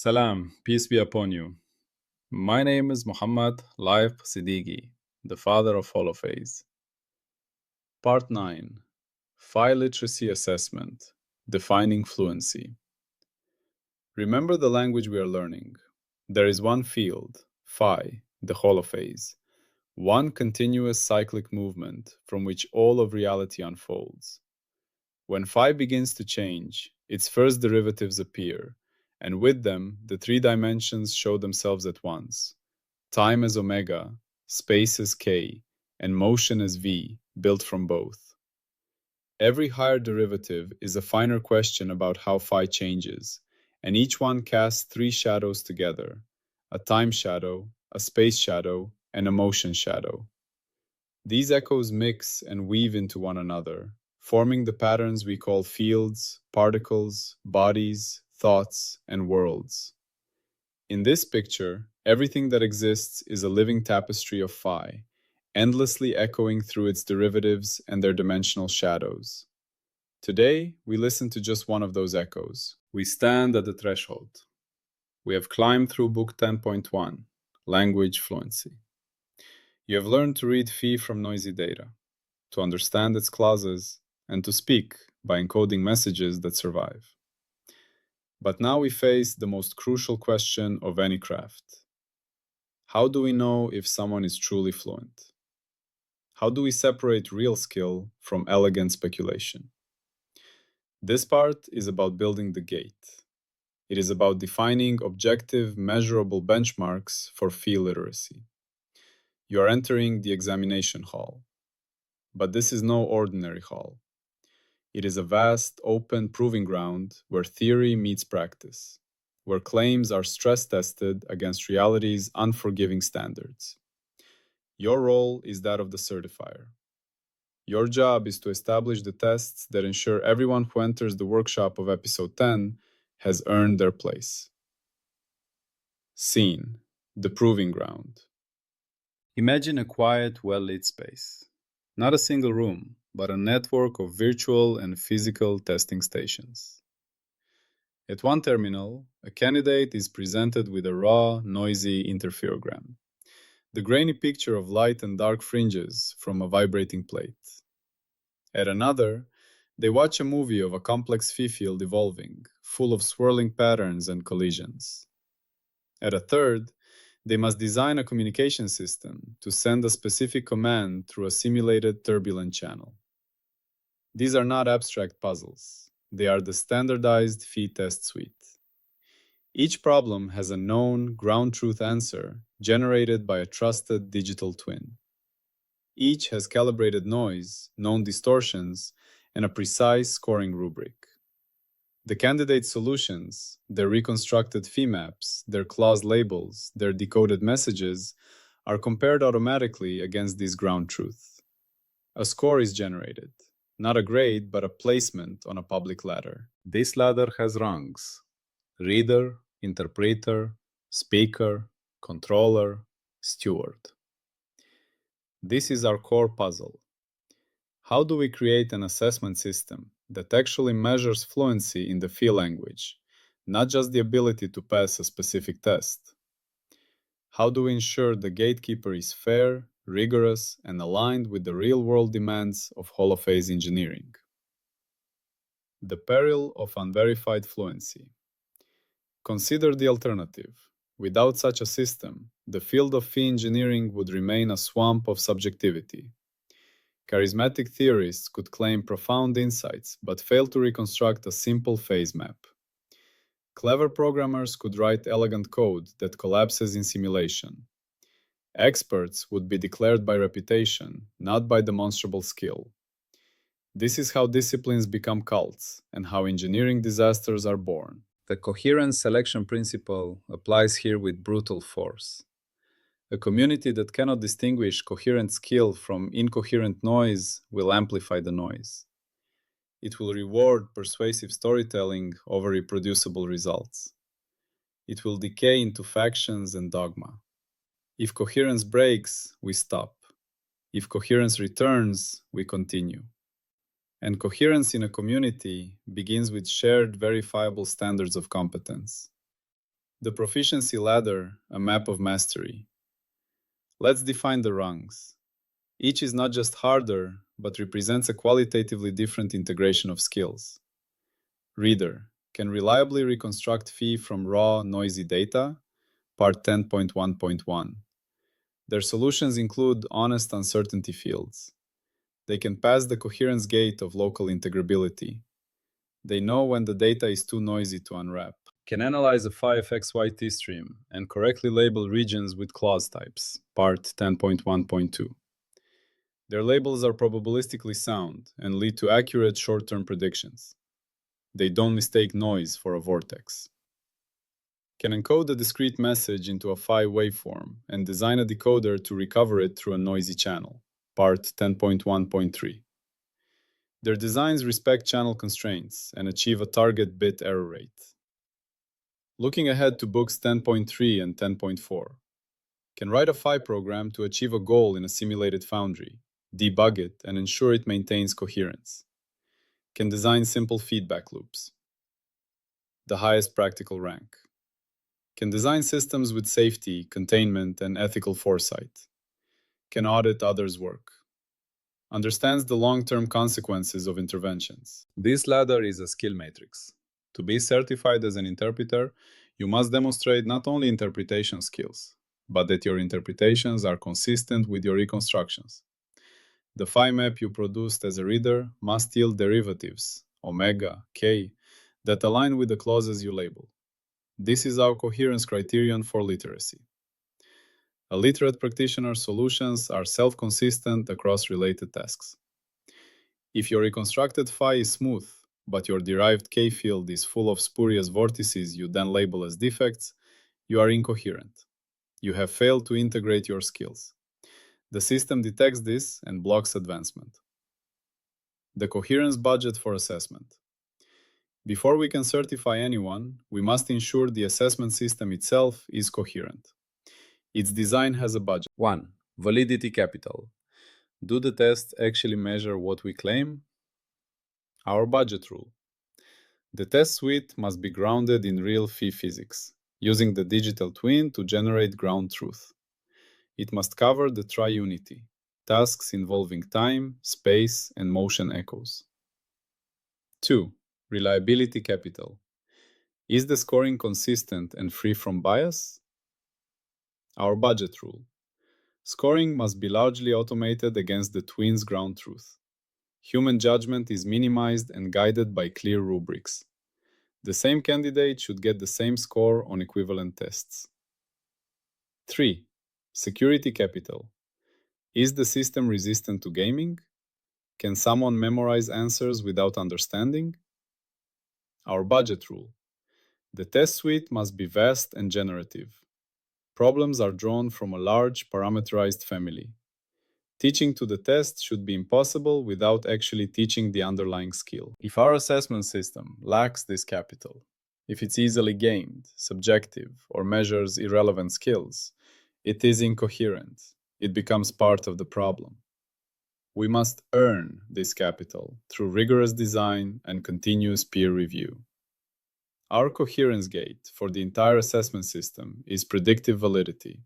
Salam, peace be upon you. My name is Mohammed Layiq Sediqi, the father of Holophase. Part 9. Phi Literacy Assessment, Defining Fluency. Remember the language we are learning. There is one field, phi, the holophase, one continuous cyclic movement from which all of reality unfolds. When phi begins to change, its first derivatives appear, and with them, the three dimensions show themselves at once. Time as omega, space as k, and motion as v, built from both. Every higher derivative is a finer question about how phi changes, and each one casts three shadows together, a time shadow, a space shadow, and a motion shadow. These echoes mix and weave into one another, forming the patterns we call fields, particles, bodies, thoughts, and worlds. In this picture, everything that exists is a living tapestry of phi, endlessly echoing through its derivatives and their dimensional shadows. Today, we listen to just one of those echoes. We stand at the threshold. We have climbed through Book 10.1, Language Fluency. You have learned to read phi from noisy data, to understand its clauses, and to speak by encoding messages that survive. But now we face the most crucial question of any craft. How do we know if someone is truly fluent? How do we separate real skill from elegant speculation? This part is about building the gate. It is about defining objective, measurable benchmarks for phi literacy. You are entering the examination hall. But this is no ordinary hall. It is a vast, open proving ground where theory meets practice, where claims are stress-tested against reality's unforgiving standards. Your role is that of the certifier. Your job is to establish the tests that ensure everyone who enters the workshop of Episode 10 has earned their place. Scene: the proving ground. Imagine a quiet, well-lit space. Not a single room, but a network of virtual and physical testing stations. At one terminal, a candidate is presented with a raw, noisy interferogram, the grainy picture of light and dark fringes from a vibrating plate. At another, they watch a movie of a complex phi field evolving, full of swirling patterns and collisions. At a third, they must design a communication system to send a specific command through a simulated turbulent channel. These are not abstract puzzles. They are the standardized phi test suite. Each problem has a known ground truth answer generated by a trusted digital twin. Each has calibrated noise, known distortions, and a precise scoring rubric. The candidate solutions, their reconstructed phi maps, their clause labels, their decoded messages, are compared automatically against this ground truth. A score is generated, not a grade, but a placement on a public ladder. This ladder has rungs: reader, interpreter, speaker, controller, steward. This is our core puzzle. How do we create an assessment system that actually measures fluency in the phi language, not just the ability to pass a specific test? How do we ensure the gatekeeper is fair, rigorous, and aligned with the real-world demands of holophase engineering? The peril of unverified fluency. Consider the alternative. Without such a system, the field of phi engineering would remain a swamp of subjectivity. Charismatic theorists could claim profound insights but fail to reconstruct a simple phase map. Clever programmers could write elegant code that collapses in simulation. Experts would be declared by reputation, not by demonstrable skill. This is how disciplines become cults and how engineering disasters are born. The Coherence Selection Principle applies here with brutal force. A community that cannot distinguish coherent skill from incoherent noise will amplify the noise. It will reward persuasive storytelling over reproducible results. It will decay into factions and dogma. If coherence breaks, we stop. If coherence returns, we continue. And coherence in a community begins with shared verifiable standards of competence. The proficiency ladder, a map of mastery. Let's define the rungs. Each is not just harder, but represents a qualitatively different integration of skills. Reader can reliably reconstruct phi from raw, noisy data, part 10.1.1. Their solutions include honest uncertainty fields. They can pass the coherence gate of local integrability. They know when the data is too noisy to unwrap. Can analyze a phi of XYT stream and correctly label regions with clause types, part 10.1.2. Their labels are probabilistically sound and lead to accurate short-term predictions. They don't mistake noise for a vortex. Can encode a discrete message into a phi waveform and design a decoder to recover it through a noisy channel, part 10.1.3. Their designs respect channel constraints and achieve a target bit error rate. Looking ahead to books 10.3 and 10.4, can write a phi program to achieve a goal in a simulated foundry, debug it, and ensure it maintains coherence. Can design simple feedback loops. The highest practical rank. Can design systems with safety, containment, and ethical foresight. Can audit others' work. Understands the long-term consequences of interventions. This ladder is a skill matrix. To be certified as an interpreter, you must demonstrate not only interpretation skills, but that your interpretations are consistent with your reconstructions. The phi map you produced as a reader must yield derivatives, omega, k, that align with the clauses you label. This is our coherence criterion for literacy. A literate practitioner's solutions are self-consistent across related tasks. If your reconstructed phi is smooth, but your derived k field is full of spurious vortices you then label as defects, you are incoherent. You have failed to integrate your skills. The system detects this and blocks advancement. The coherence budget for assessment. Before we can certify anyone, we must ensure the assessment system itself is coherent. Its design has a budget. 1. Validity capital. Do the tests actually measure what we claim? Our budget rule. The test suite must be grounded in real phi physics, using the digital twin to generate ground truth. It must cover the triunity, tasks involving time, space, and motion echoes. 2. Reliability capital. Is the scoring consistent and free from bias? Our budget rule. Scoring must be largely automated against the twin's ground truth. Human judgment is minimized and guided by clear rubrics. The same candidate should get the same score on equivalent tests. 3. Security capital. Is the system resistant to gaming? Can someone memorize answers without understanding? Our budget rule. The test suite must be vast and generative. Problems are drawn from a large parameterized family. Teaching to the test should be impossible without actually teaching the underlying skill. If our assessment system lacks this capital, if it's easily gamed, subjective, or measures irrelevant skills, it is incoherent. It becomes part of the problem. We must earn this capital through rigorous design and continuous peer review. Our coherence gate for the entire assessment system is predictive validity.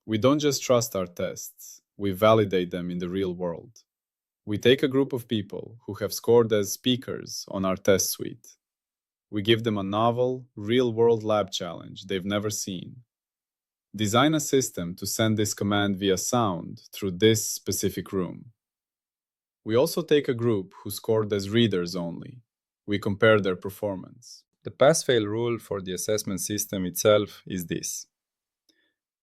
We don't just trust our tests, we validate them in the real world. We take a group of people who have scored as speakers on our test suite. We give them a novel, real-world lab challenge they've never seen. Design a system to send this command via sound through this specific room. We also take a group who scored as readers only. We compare their performance. The pass-fail rule for the assessment system itself is this.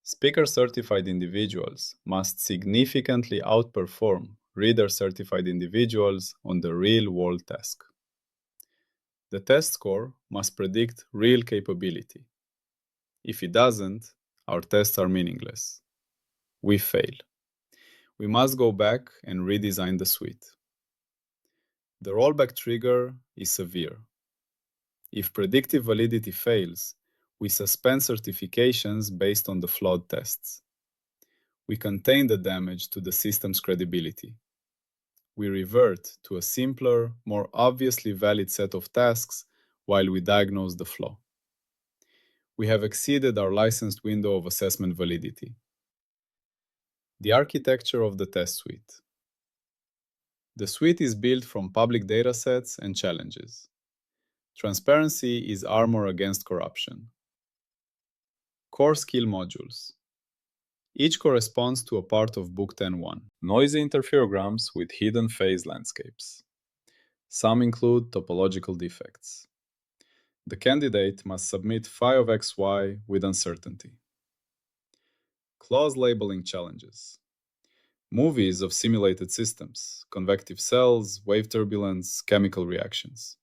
Speaker-certified individuals must significantly outperform reader-certified individuals on the real-world task. The test score must predict real capability. If it doesn't, our tests are meaningless. We fail. We must go back and redesign the suite. The rollback trigger is severe. If predictive validity fails, we suspend certifications based on the flawed tests. We contain the damage to the system's credibility. We revert to a simpler, more obviously valid set of tasks while we diagnose the flaw. we have exceeded our licensed window of assessment validity. The architecture of the test suite. The suite is built from public datasets and challenges. Transparency is armor against corruption. Core skill modules. Each corresponds to a part of Book 10.1. Noisy interferograms with hidden phase landscapes. Some include topological defects. The candidate must submit phi of xy with uncertainty. Clause labeling challenges. Movies of simulated systems, convective cells, wave turbulence, chemical reactions.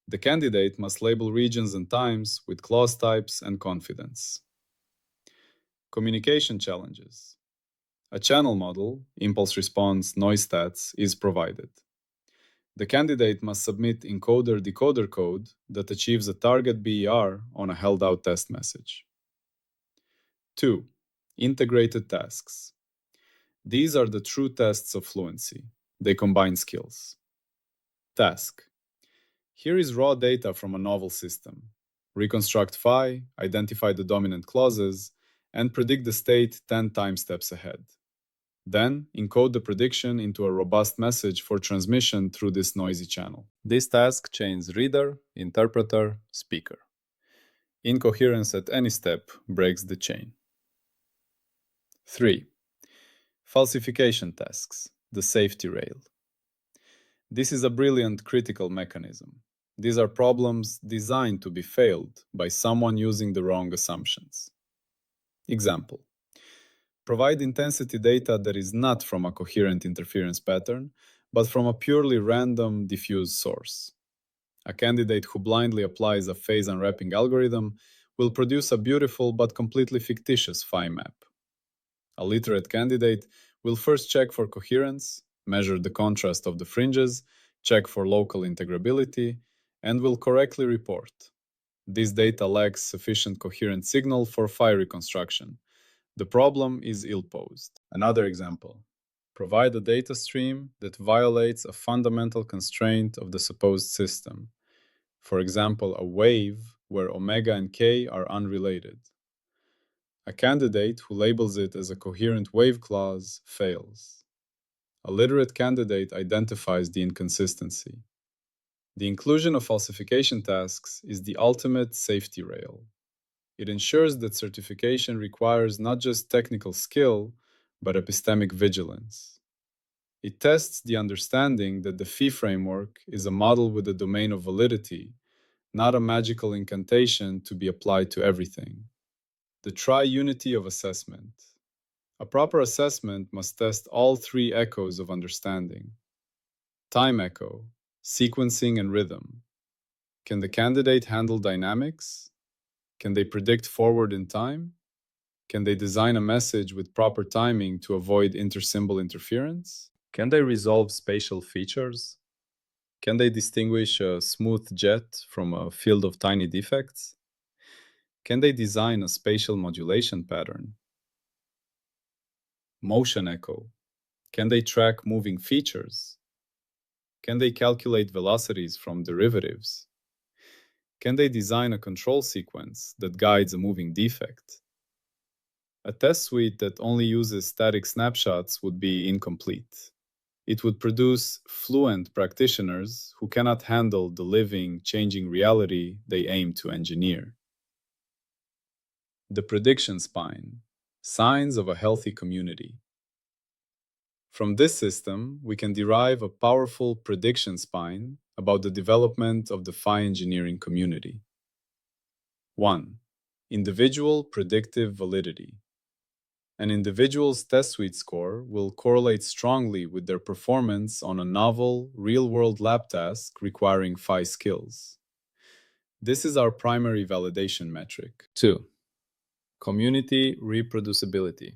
The candidate must label regions and times with clause types and confidence. Communication challenges. A channel model, impulse response, noise stats, is provided. The candidate must submit encoder-decoder code that achieves a target BER on a held-out test message. 2. Integrated tasks. These are the true tests of fluency. They combine skills. Task. Here is raw data from a novel system. Reconstruct phi, identify the dominant clauses, and predict the state 10 time steps ahead. Then, encode the prediction into a robust message for transmission through this noisy channel. This task chains reader, interpreter, speaker. Incoherence at any step breaks the chain. 3. Falsification tasks, the safety rail. This is a brilliant critical mechanism. These are problems designed to be failed by someone using the wrong assumptions. Example. Provide intensity data that is not from a coherent interference pattern, but from a purely random diffuse source. A candidate who blindly applies a phase unwrapping algorithm will produce a beautiful but completely fictitious phi map. A literate candidate will first check for coherence, measure the contrast of the fringes, check for local integrability, and will correctly report. This data lacks sufficient coherent signal for phi reconstruction. The problem is ill-posed. Another example. Provide a data stream that violates a fundamental constraint of the supposed system. For example, a wave where omega and k are unrelated. A candidate who labels it as a coherent wave clause fails. A literate candidate identifies the inconsistency. The inclusion of falsification tasks is the ultimate safety rail. It ensures that certification requires not just technical skill, but epistemic vigilance. It tests the understanding that the phi framework is a model with a domain of validity, not a magical incantation to be applied to everything. The tri-unity of assessment. A proper assessment must test all three echoes of understanding. Time echo, sequencing and rhythm. Can the candidate handle dynamics? Can they predict forward in time? Can they design a message with proper timing to avoid intersymbol interference? Can they resolve spatial features? Can they distinguish a smooth jet from a field of tiny defects? Can they design a spatial modulation pattern? Motion echo. Can they track moving features? Can they calculate velocities from derivatives? Can they design a control sequence that guides a moving defect? A test suite that only uses static snapshots would be incomplete. It would produce fluent practitioners who cannot handle the living, changing reality they aim to engineer. The prediction spine, signs of a healthy community. From this system, we can derive a powerful prediction spine about the development of the phi engineering community. 1. Individual predictive validity. An individual's test suite score will correlate strongly with their performance on a novel, real-world lab task requiring phi skills. This is our primary validation metric. 2. Community reproducibility.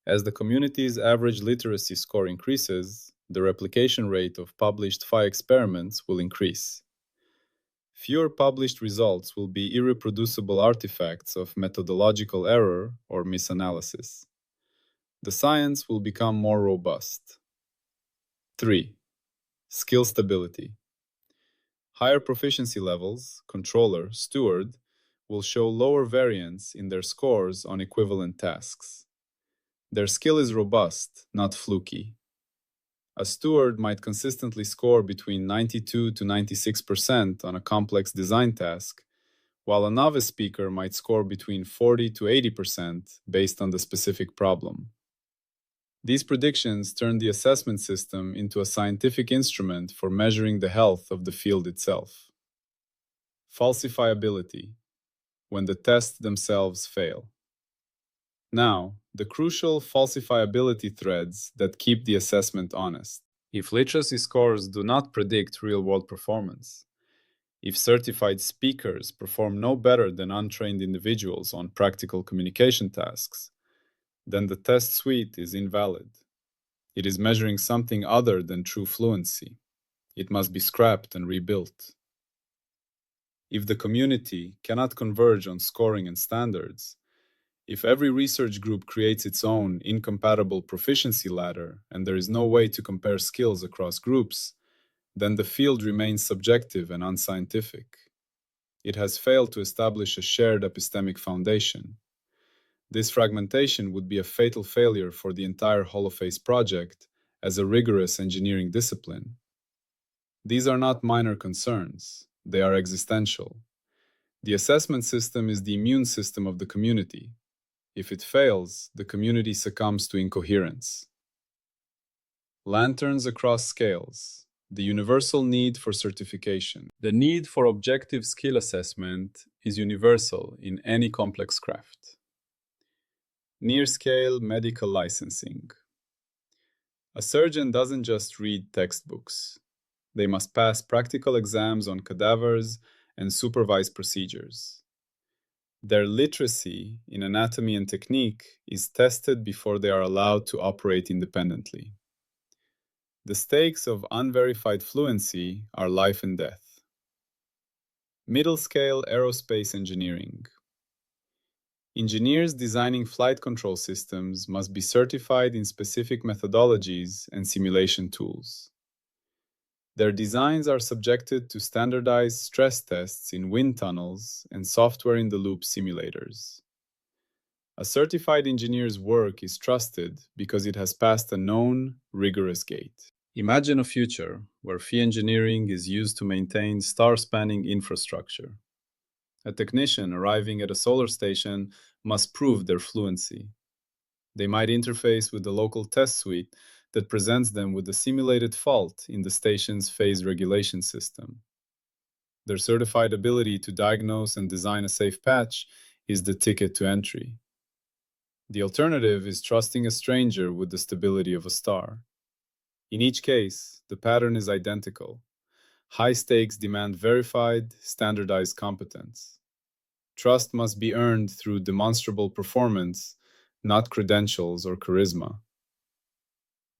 As the community's average literacy score increases, the replication rate of published phi experiments will increase. Fewer published results will be irreproducible artifacts of methodological error or misanalysis. The science will become more robust. 3. Skill stability. Higher proficiency levels, controller, steward, will show lower variance in their scores on equivalent tasks. Their skill is robust, not fluky. A steward might consistently score between 92 to 96% on a complex design task, while a novice speaker might score between 40 to 80% based on the specific problem. These predictions turn the assessment system into a scientific instrument for measuring the health of the field itself. Falsifiability, when the tests themselves fail. Now, the crucial falsifiability threads that keep the assessment honest. If literacy scores do not predict real-world performance, if certified speakers perform no better than untrained individuals on practical communication tasks, then the test suite is invalid. It is measuring something other than true fluency. It must be scrapped and rebuilt. If the community cannot converge on scoring and standards, if every research group creates its own incompatible proficiency ladder and there is no way to compare skills across groups, then the field remains subjective and unscientific. It has failed to establish a shared epistemic foundation. This fragmentation would be a fatal failure for the entire Holophase project as a rigorous engineering discipline. These are not minor concerns, they are existential. The assessment system is the immune system of the community. If it fails, the community succumbs to incoherence. Lanterns across scales. The universal need for certification. The need for objective skill assessment is universal in any complex craft. Near-scale medical licensing. A surgeon doesn't just read textbooks. They must pass practical exams on cadavers and supervise procedures. Their literacy in anatomy and technique is tested before they are allowed to operate independently. The stakes of unverified fluency are life and death. Middle-scale aerospace engineering. Engineers designing flight control systems must be certified in specific methodologies and simulation tools. Their designs are subjected to standardized stress tests in wind tunnels and software-in-the-loop simulators. A certified engineer's work is trusted because it has passed a known, rigorous gate. Imagine a future where fee engineering is used to maintain star-spanning infrastructure. A technician arriving at a solar station must prove their fluency. They might interface with the local test suite that presents them with a simulated fault in the station's phase regulation system. Their certified ability to diagnose and design a safe patch is the ticket to entry. The alternative is trusting a stranger with the stability of a star. In each case, the pattern is identical. High stakes demand verified, standardized competence. Trust must be earned through demonstrable performance, not credentials or charisma.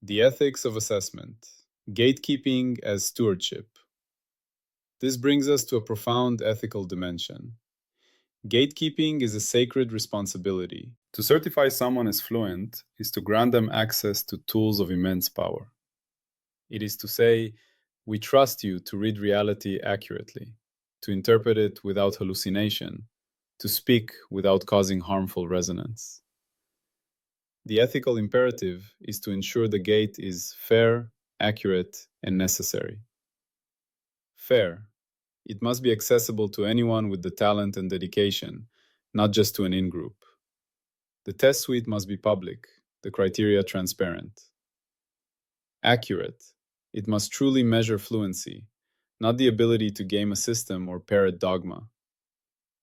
The ethics of assessment. Gatekeeping as stewardship. This brings us to a profound ethical dimension. Gatekeeping is a sacred responsibility. To certify someone as fluent is to grant them access to tools of immense power. It is to say, we trust you to read reality accurately, to interpret it without hallucination, to speak without causing harmful resonance. The ethical imperative is to ensure the gate is fair, accurate, and necessary. Fair. It must be accessible to anyone with the talent and dedication, not just to an in-group. The test suite must be public, the criteria transparent. Accurate. It must truly measure fluency, not the ability to game a system or parrot dogma.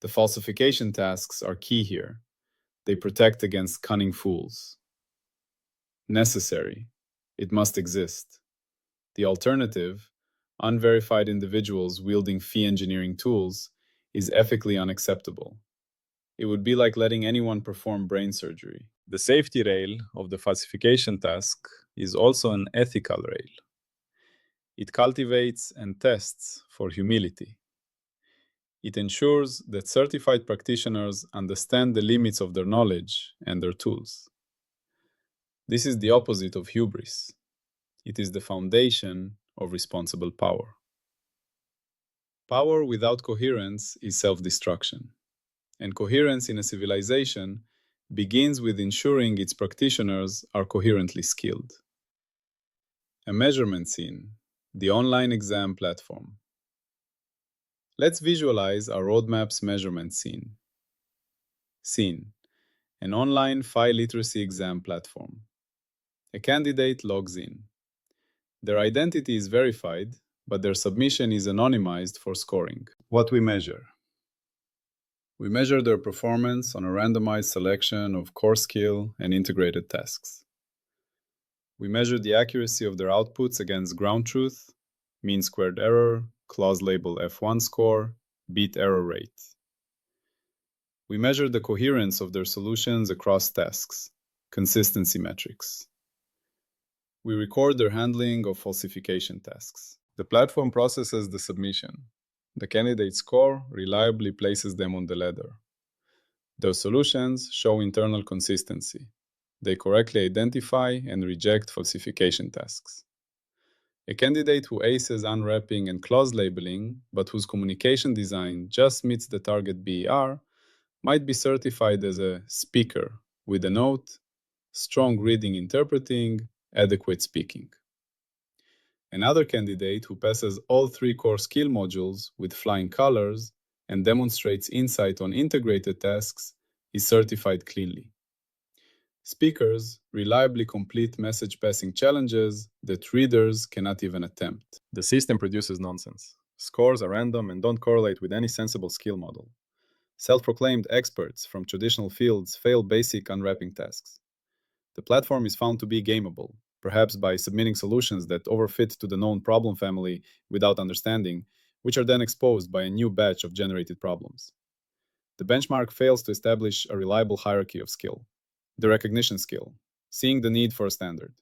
The falsification tasks are key here. They protect against cunning fools. Necessary. It must exist. The alternative, unverified individuals wielding fee engineering tools, is ethically unacceptable. It would be like letting anyone perform brain surgery. The safety rail of the falsification task is also an ethical rail. It cultivates and tests for humility. It ensures that certified practitioners understand the limits of their knowledge and their tools. This is the opposite of hubris. It is the foundation of responsible power. Power without coherence is self-destruction. And coherence in a civilization begins with ensuring its practitioners are coherently skilled. A measurement scene, the online exam platform. Let's visualize our roadmap's measurement scene. Scene, an online phi literacy exam platform. A candidate logs in. Their identity is verified, but their submission is anonymized for scoring. What we measure? We measure their performance on a randomized selection of core skill and integrated tasks. We measure the accuracy of their outputs against ground truth, mean squared error, clause label F1 score, beat error rate. We measure the coherence of their solutions across tasks, consistency metrics. We record their handling of falsification tasks. The platform processes the submission. The candidate score reliably places them on the ladder. Their solutions show internal consistency. They correctly identify and reject falsification tasks. A candidate who aces unwrapping and clause labeling, but whose communication design just meets the target BER, might be certified as a speaker with a note, strong reading interpreting, adequate speaking. Another candidate who passes all 3 core skill modules with flying colors and demonstrates insight on integrated tasks is certified cleanly. Speakers reliably complete message passing challenges that readers cannot even attempt. The system produces nonsense. Scores are random and don't correlate with any sensible skill model. Self-proclaimed experts from traditional fields fail basic unwrapping tasks. The platform is found to be gameable, perhaps by submitting solutions that overfit to the known problem family without understanding, which are then exposed by a new batch of generated problems. The benchmark fails to establish a reliable hierarchy of skill. The recognition skill, seeing the need for a standard.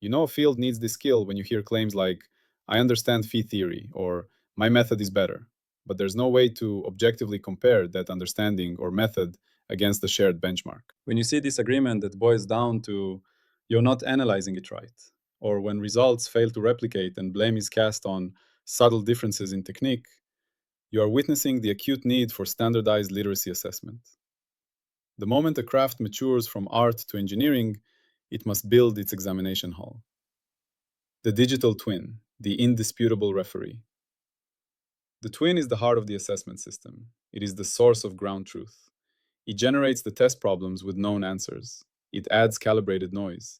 You know a field needs this skill when you hear claims like, I understand phi theory, or my method is better, but there's no way to objectively compare that understanding or method against the shared benchmark. When you see disagreement that boils down to you're not analyzing it right, or when results fail to replicate and blame is cast on subtle differences in technique, you are witnessing the acute need for standardized literacy assessment. The moment a craft matures from art to engineering, it must build its examination hall. The digital twin, the indisputable referee. The twin is the heart of the assessment system. It is the source of ground truth. It generates the test problems with known answers. It adds calibrated noise.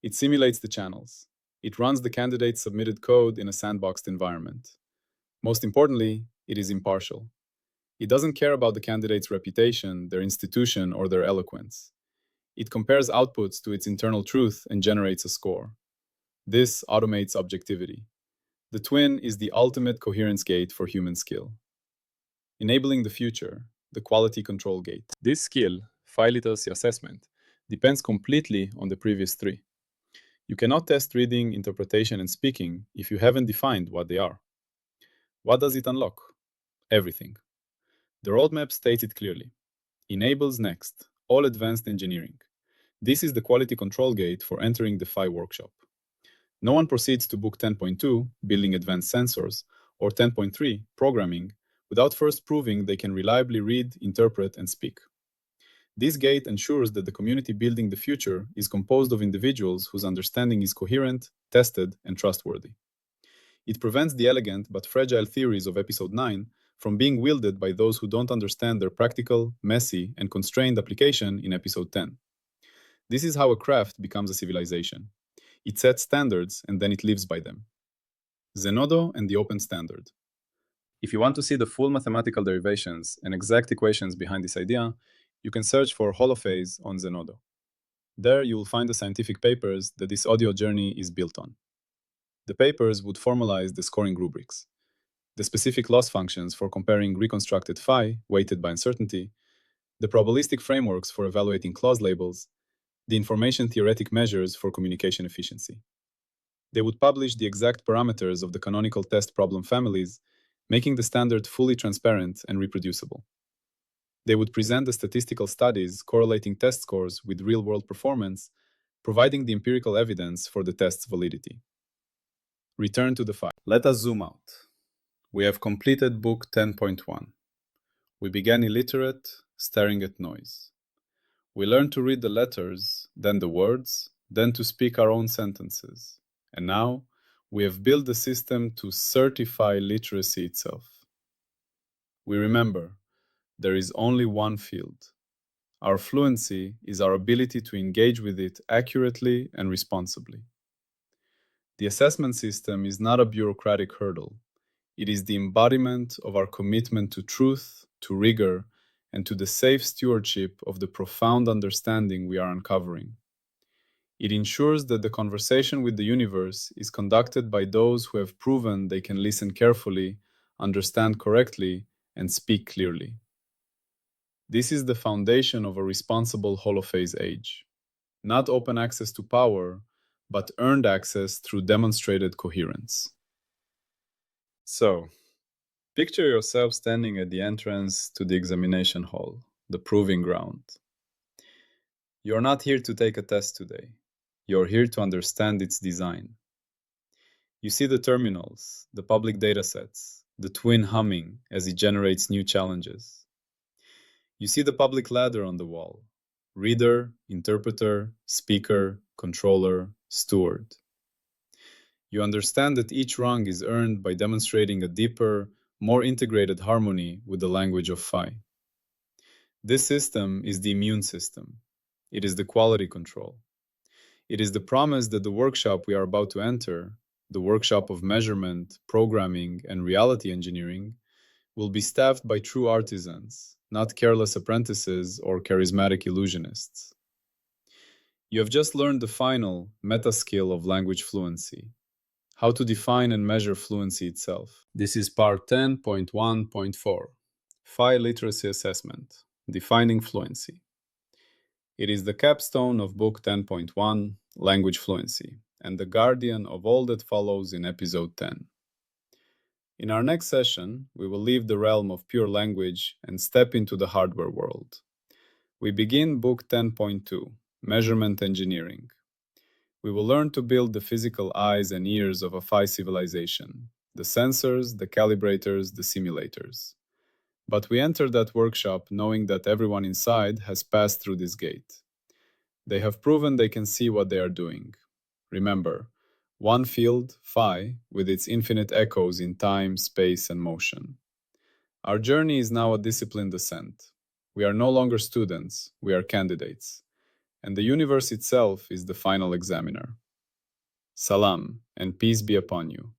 It simulates the channels. It runs the candidate's submitted code in a sandboxed environment. Most importantly, it is impartial. It doesn't care about the candidate's reputation, their institution, or their eloquence. It compares outputs to its internal truth and generates a score. This automates objectivity. The twin is the ultimate coherence gate for human skill. Enabling the future, the quality control gate. This skill, phi literacy assessment, depends completely on the previous 3. You cannot test reading, interpretation, and speaking if you haven't defined what they are. What does it unlock? Everything. The roadmap states it clearly. Enables next, all advanced engineering. This is the quality control gate for entering the phi workshop. No one proceeds to book 10.2, building advanced sensors, or 10.3, programming, without first proving they can reliably read, interpret, and speak. This gate ensures that the community building the future is composed of individuals whose understanding is coherent, tested, and trustworthy. It prevents the elegant but fragile theories of Episode 9 from being wielded by those who don't understand their practical, messy, and constrained application in Episode 10. This is how a craft becomes a civilization. It sets standards and then it lives by them. Zenodo and the open standard. If you want to see the full mathematical derivations and exact equations behind this idea, you can search for Holophase on Zenodo. There you will find the scientific papers that this audio journey is built on. The papers would formalize the scoring rubrics, the specific loss functions for comparing reconstructed phi, weighted by uncertainty, the probabilistic frameworks for evaluating clause labels, the information theoretic measures for communication efficiency. They would publish the exact parameters of the canonical test problem families, making the standard fully transparent and reproducible. They would present the statistical studies correlating test scores with real-world performance, providing the empirical evidence for the test's validity. Return to the file. Let us zoom out. We have completed book 10.1. We began illiterate, staring at noise. We learned to read the letters, then the words, then to speak our own sentences. And now, we have built the system to certify literacy itself. We remember, there is only one field. Our fluency is our ability to engage with it accurately and responsibly. The assessment system is not a bureaucratic hurdle. It is the embodiment of our commitment to truth, to rigor, and to the safe stewardship of the profound understanding we are uncovering. It ensures that the conversation with the universe is conducted by those who have proven they can listen carefully, understand correctly, and speak clearly. This is the foundation of a responsible Holophase age. Not open access to power, but earned access through demonstrated coherence. So, picture yourself standing at the entrance to the examination hall, the proving ground. You're not here to take a test today. You're here to understand its design. You see the terminals, the public datasets, the twin humming as it generates new challenges. You see the public ladder on the wall: reader, interpreter, speaker, controller, steward. You understand that each rung is earned by demonstrating a deeper, more integrated harmony with the language of Phi. This system is the immune system. It is the quality control. It is the promise that the workshop we are about to enter, the workshop of measurement, programming, and reality engineering, will be staffed by true artisans, not careless apprentices or charismatic illusionists. You have just learned the final meta skill of language fluency: how to define and measure fluency itself. This is part 10.1.4, Phi Literacy Assessment, Defining Fluency. It is the capstone of Book 10.1, Language Fluency, and the guardian of all that follows in Episode 10. In our next session, we will leave the realm of pure language and step into the hardware world. We begin Book 10.2, Measurement Engineering. We will learn to build the physical eyes and ears of a Phi civilization, the sensors, the calibrators, the simulators. But we enter that workshop knowing that everyone inside has passed through this gate. They have proven they can see what they are doing. Remember, one field, Phi, with its infinite echoes in time, space, and motion. Our journey is now a disciplined ascent. We are no longer students, we are candidates. And the universe itself is the final examiner. Salam, and peace be upon you.